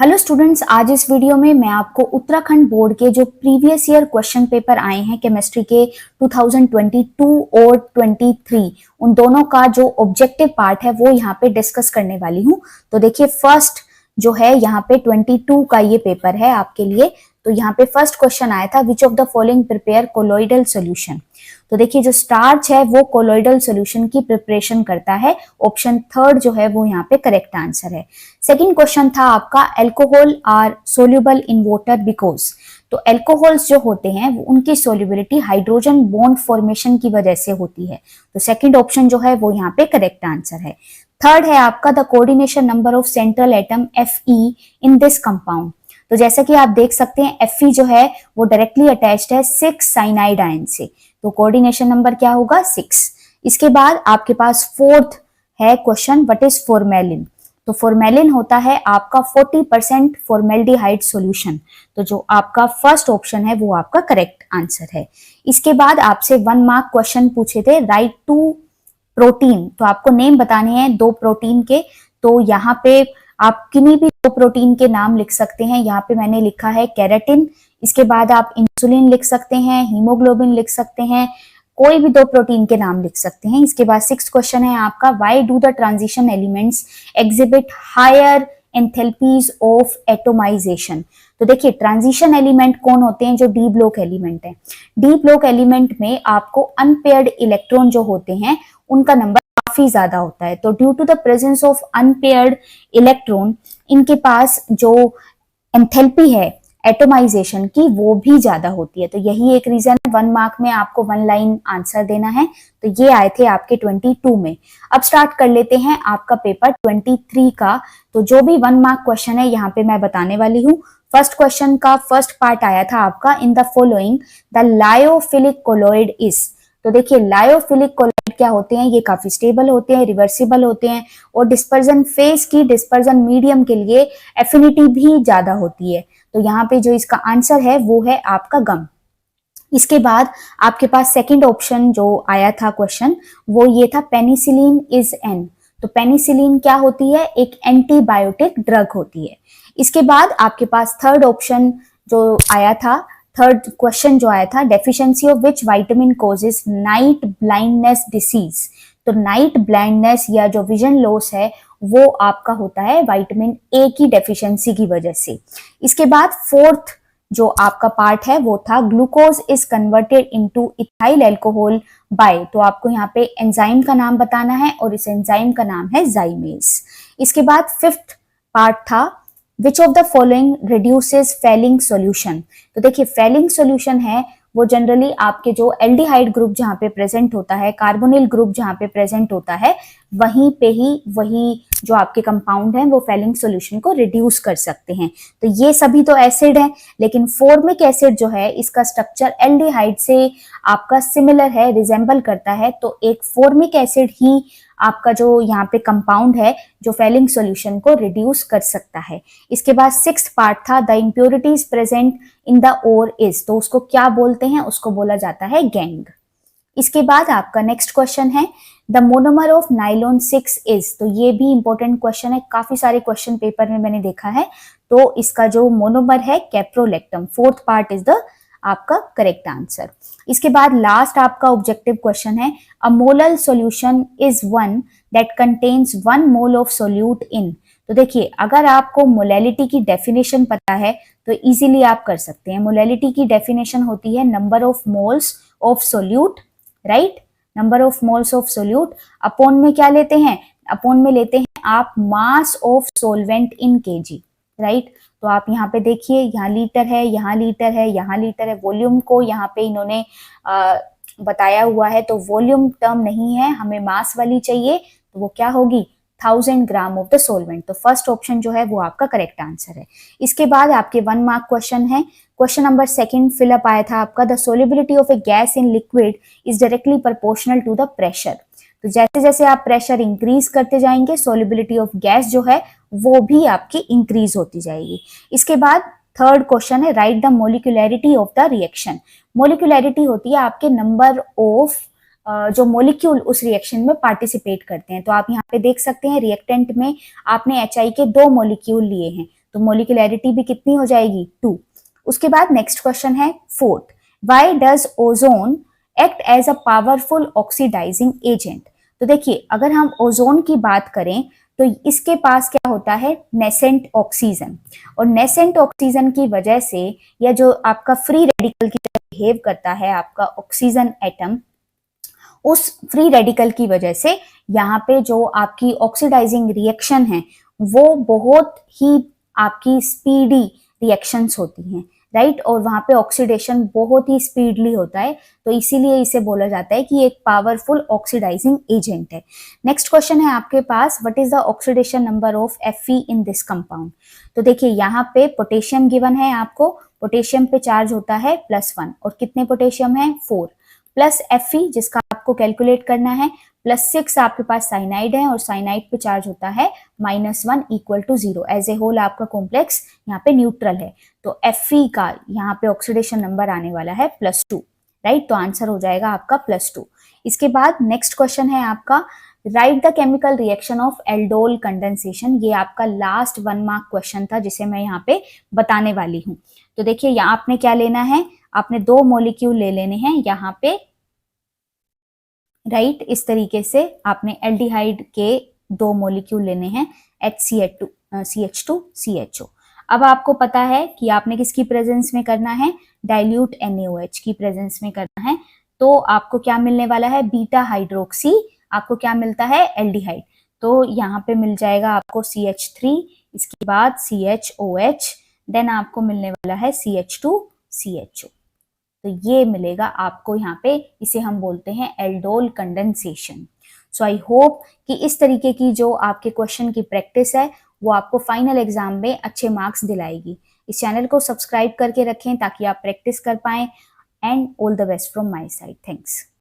Hello students, आज इस video में मैं आपको उत्तराखंड बोर्ड के जो प्रीवियस ईयर क्वेश्चन पेपर आए हैं केमिस्ट्री के 2022 और 23 उन दोनों का जो ऑब्जेक्टिव पार्ट है वो यहाँ पे डिस्कस करने वाली हूँ। तो देखिए, फर्स्ट जो है यहाँ पे 22 का ये पेपर है आपके लिए। तो यहाँ पे फर्स्ट क्वेश्चन आया था, which of the following prepare colloidal solution. तो देखिए, जो स्टार्च है वो कोलोइडल सोल्यूशन की प्रिपरेशन करता है। ऑप्शन थर्ड जो है वो यहाँ पे करेक्ट आंसर है। सेकंड क्वेश्चन था आपका, alcohol are soluble in water because. तो एल्कोहल्स जो होते हैं वो उनकी सोल्यूबिलिटी हाइड्रोजन बॉन्ड फॉर्मेशन की वजह से होती है। तो सेकंड ऑप्शन जो है वो यहाँ पे करेक्ट आंसर है। थर्ड है आपका, the coordination number of central atom Fe in this compound. तो जैसा कि आप देख सकते हैं, Fe जो है वो डायरेक्टली अटैच्ड है 6 साइनाइड आयन से। तो कोऑर्डिनेशन नंबर क्या होगा? 6। इसके बाद आपके पास फोर्थ है क्वेश्चन, व्हाट इज फॉर्मेलिन। तो फॉर्मेलिन होता है आपका 40% फॉर्मेल्डिहाइड सॉल्यूशन। तो जो आपका फर्स्ट ऑप्शन है वो आपका करेक्ट आंसर है। इसके बाद आपसे 1 मार्क क्वेश्चन पूछे थे, राइट टू प्रोटीन। तो आपको नेम बताने हैं 2 प्रोटीन के। तो यहाँ पे आप किन्हीं भी 2 प्रोटीन के नाम लिख सकते हैं। यहाँ पे मैंने लिखा है केराटिन। इसके बाद आप इंसुलिन लिख सकते हैं, हीमोग्लोबिन लिख सकते हैं, कोई भी 2 प्रोटीन के नाम लिख सकते हैं। इसके बाद 6 क्वेश्चन है आपका, why do the transition elements exhibit higher enthalpies of atomisation. तो देखिए, ट्रांजिशन एलिमेंट कौन होते हैं? जो डी ब्लॉक एलिमेंट है। डी ब्लॉक एलिमेंट में आपको अनपेयर्ड इलेक्ट्रॉन जो होते हैं उनका नंबर काफी ज्यादा होता है। तो due to the presence of unpaired electron, इनके पास जो एंथैल्पी है एटोमाइजेशन की वो भी ज्यादा होती है। तो यही एक रीजन है। 1 मार्क में आपको 1 लाइन आंसर देना है। तो ये आए थे आपके 22 में। अब स्टार्ट कर लेते हैं आपका पेपर 23 का। तो जो भी 1 मार्क क्वेश्चन है यहाँ पे मैं बताने वाली हूँ। फर्स्ट क्वेश्चन का फर्स्ट पार्ट आया था आपका, in the following the lyophilic colloid is. तो देखिए, लायोफिलिक कोलॉइड क्या होते हैं? ये काफी स्टेबल होते हैं, रिवर्सिबल होते हैं और डिस्पर्जन फेज की डिस्पर्जन मीडियम के लिए एफिनिटी भी ज्यादा होती है। तो यहाँ पे जो इसका आंसर है वो है आपका गम। इसके बाद आपके पास सेकंड ऑप्शन जो आया था क्वेश्चन, वो ये था, पेनिसिलिन इज एन। तो पेनिसिलिन क्या होती है? एक एंटीबायोटिक ड्रग होती है। इसके बाद आपके पास थर्ड ऑप्शन जो आया था, थर्ड क्वेश्चन जो आया था, deficiency of which vitamin causes night blindness disease. तो नाइट ब्लाइंडनेस या जो विजन लॉस है वो आपका होता है विटामिन ए की डेफिशिएंसी की वजह से। इसके बाद फोर्थ जो आपका पार्ट है वो था, glucose is converted into ethyl alcohol by. तो आपको यहाँ पे एंजाइम का नाम बताना है और इस एंजाइम का नाम है जाइमेज। इसके बाद फिफ्थ पार्ट था, which of the following reduces Fehling solution. तो देखिए, फेलिंग सॉल्यूशन है वो जनरली आपके जो एल्डिहाइड ग्रुप जहाँ पे प्रेजेंट होता है, कार्बोनिल ग्रुप जहाँ पे प्रेजेंट होता है, वहीं पे ही वही जो आपके कंपाउंड हैं वो फेलिंग सॉल्यूशन को रिड्यूस कर सकते हैं। तो ये सभी तो एसिड है, लेकिन फॉर्मिक एसिड जो है इसका स्ट्रक्चर एल्डिहाइड से आपका सिमिलर है, रिजेंबल करता है। तो एक फॉर्मिक एसिड ही आपका जो यहाँ पे कंपाउंड है जो फेलिंग सॉल्यूशन को रिड्यूस कर सकता है। इसके बाद 6th पार्ट था, the impurities present in the ore is. तो उसको क्या बोलते हैं? उसको बोला जाता है गैंग। इसके बाद आपका नेक्स्ट क्वेश्चन है, the monomer of nylon 6 is. तो ये भी इंपॉर्टेंट क्वेश्चन है, काफी सारे क्वेश्चन पेपर में मैंने देखा है। तो इसका जो मोनोमर है caprolactam. Fourth part is the आपका करेक्ट आंसर। इसके बाद लास्ट आपका ऑब्जेक्टिव क्वेश्चन है, a molal solution is one that contains 1 mole of solute in. तो देखिए, अगर आपको मोलैलिटी की डेफिनेशन पता है तो इजीली आप कर सकते हैं। मोलैलिटी की डेफिनेशन होती है number of moles of solute, right, number of moles of solute upon में क्या लेते हैं? अपॉन में लेते हैं आप mass of solvent in KG, right. तो आप यहाँ पे देखिए, यहाँ लीटर है, यहाँ लीटर है, यहाँ लीटर है। वॉल्यूम को यहाँ पे इन्होंने बताया हुआ है, तो वॉल्यूम टर्म नहीं है, हमें मास वाली चाहिए। तो वो क्या होगी? 1000 ग्राम ऑफ द सोलवेंट। तो फर्स्ट ऑप्शन जो है वो आपका करेक्ट आंसर है। इसके बाद आपके 1 मार्क क्वेश्चन है, क्वेश्चन नंबर 2 फिलअप आया था आपका, the solubility of a gas in liquid is directly proportional to the pressure. तो जैसे जैसे आप प्रेशर इंक्रीज करते जाएंगे, सोल्युबिलिटी ऑफ गैस जो है वो भी आपकी इंक्रीज होती जाएगी। इसके बाद थर्ड क्वेश्चन है, write the molecularity of the reaction. Molecularity होती है आपके नंबर ऑफ जो मोलिक्यूल उस रिएक्शन में पार्टिसिपेट करते हैं। तो आप यहाँ पे देख सकते हैं, रिएक्टेंट में आपने HI के 2 मोलिक्यूल लिए हैं, तो मोलिकुलैरिटी भी कितनी हो जाएगी 2। उसके बाद नेक्स्ट क्वेश्चन है 4th, why does ozone act as a powerful oxidising agent. तो देखिए अगर हम ओजोन की बात करें तो इसके पास क्या होता है नेसेंट ऑक्सीजन, और नेसेंट ऑक्सीजन की वजह से या जो आपका फ्री रेडिकल की तरह बिहेव करता है आपका ऑक्सीजन एटम, उस फ्री रेडिकल की वजह से यहाँ पे जो आपकी ऑक्सीडाइजिंग रिएक्शन है वो बहुत ही आपकी स्पीडी रिएक्शंस होती हैं, राइट, और वहां पे ऑक्सीडेशन बहुत ही स्पीडली होता है, तो इसीलिए इसे बोला जाता है कि एक पावरफुल ऑक्सीडाइजिंग एजेंट है। नेक्स्ट क्वेश्चन है आपके पास, what is the oxidation number of Fe in this compound. तो देखिए यहाँ पे पोटेशियम गिवन है आपको, पोटेशियम पे चार्ज होता है +1 और कितने पोटेशियम है 4, प्लस Fe जिसका आपको कैलकुलेट करना है, +6 आपके पास साइनाइड है और साइनाइड पे चार्ज होता है -1 equal to 0। As a whole आपका कॉम्प्लेक्स यहाँ पे न्यूट्रल है, तो Fe का यहाँ पे ऑक्सीडेशन नंबर आने वाला है +2, राइट, तो आंसर हो जाएगा आपका +2। इसके बाद नेक्स्ट क्वेश्चन है आपका, right the chemical reaction of aldol condensation. ये आपका लास्ट 1 मार्क क्वेश्चन था जिसे मैं यहाँ पे बताने वाली हूँ। तो देखिए यहाँ आपने क्या लेना है, आपने 2 मॉलिक्यूल ले लेने हैं यहाँ पे, राइट, इस तरीके से आपने एल्डिहाइड के 2 मॉलिक्यूल लेने हैं CH2CHO। अब आपको पता है कि आपने किसकी प्रेजेंस में करना है, डाइल्यूट NaOH की प्रेजेंस में करना है, तो आपको क्या मिलने वाला है बीटा हाइड्रोक्सी, आपको क्या मिलता है एल्डिहाइड, तो यहाँ पे मिल जाएगा आपको CH3, इसके बाद CHOH, देन आपको मिलने वाला है CH2CHO। तो ये मिलेगा आपको यहाँ पे, इसे हम बोलते हैं aldol condensation. So I hope कि इस तरीके की जो आपके क्वेश्चन की प्रैक्टिस है वो आपको फाइनल एग्जाम में अच्छे मार्क्स दिलाएगी। इस चैनल को सब्सक्राइब करके रखें ताकि आप प्रैक्टिस कर पाएं, and all the best from my side. Thanks.